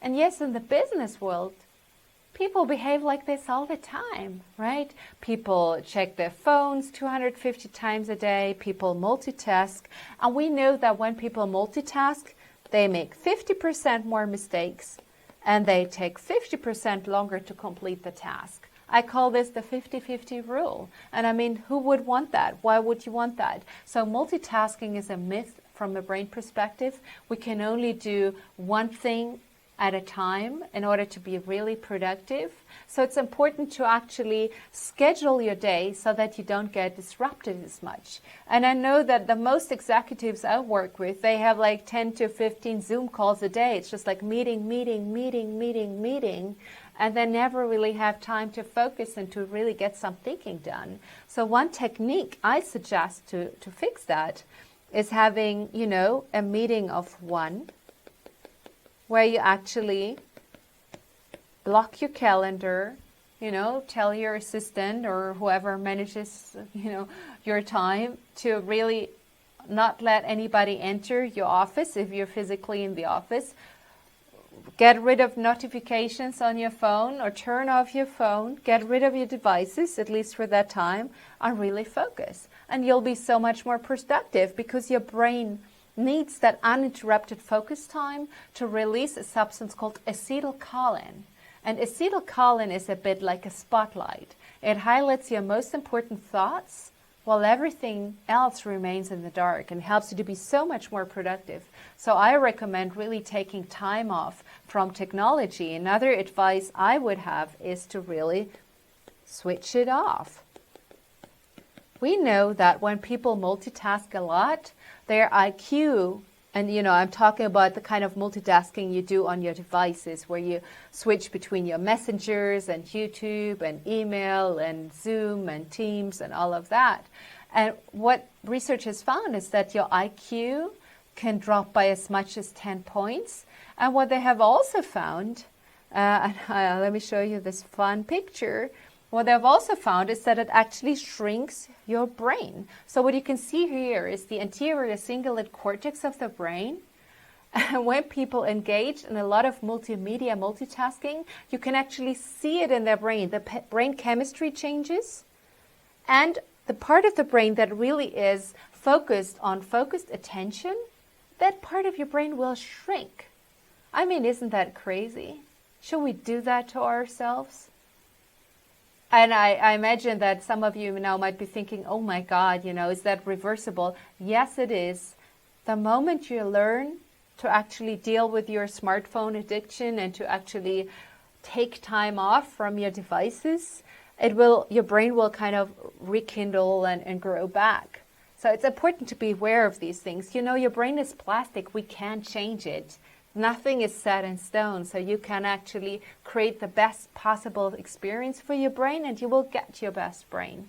And yes, in the business world, people behave like this all the time, right? People check their phones 250 times a day. People multitask. And we know that when people multitask, they make 50% more mistakes and they take 50% longer to complete the task. I call this the 50-50 rule. And I mean, who would want that? Why would you want that? So multitasking is a myth from a brain perspective. We can only do one thing at a time in order to be really productive. So it's important to actually schedule your day so that you don't get disrupted as much. And I know that the most executives I work with, they have like 10 to 15 Zoom calls a day. It's just like meeting, and they never really have time to focus and to really get some thinking done. So one technique I suggest to fix that is having, a meeting of one, where you actually block your calendar, tell your assistant or whoever manages, your time to really not let anybody enter your office if you're physically in the office. Get rid of notifications on your phone or turn off your phone. Get rid of your devices, at least for that time, and really focus. And you'll be so much more productive because your brain needs that uninterrupted focus time to release a substance called acetylcholine. And acetylcholine is a bit like a spotlight. It highlights your most important thoughts while everything else remains in the dark and helps you to be so much more productive. So I recommend really taking time off from technology. Another advice I would have is to really switch it off. We know that when people multitask a lot, their IQ, and I'm talking about the kind of multitasking you do on your devices where you switch between your messengers and YouTube and email and Zoom and Teams and all of that. And what research has found is that your IQ can drop by as much as 10 points. And what they have also found, let me show you this fun picture. What they've also found is that it actually shrinks your brain. So what you can see here is the anterior cingulate cortex of the brain. And when people engage in a lot of multimedia multitasking, you can actually see it in their brain. The brain chemistry changes. And the part of the brain that really is focused on focused attention, that part of your brain will shrink. I mean, isn't that crazy? Should we do that to ourselves? And I imagine that some of you now might be thinking, oh my God, is that reversible? Yes, it is. The moment you learn to actually deal with your smartphone addiction and to actually take time off from your devices, your brain will kind of rekindle and grow back. So it's important to be aware of these things. Your brain is plastic. We can't change it. Nothing is set in stone, so you can actually create the best possible experience for your brain and you will get your best brain.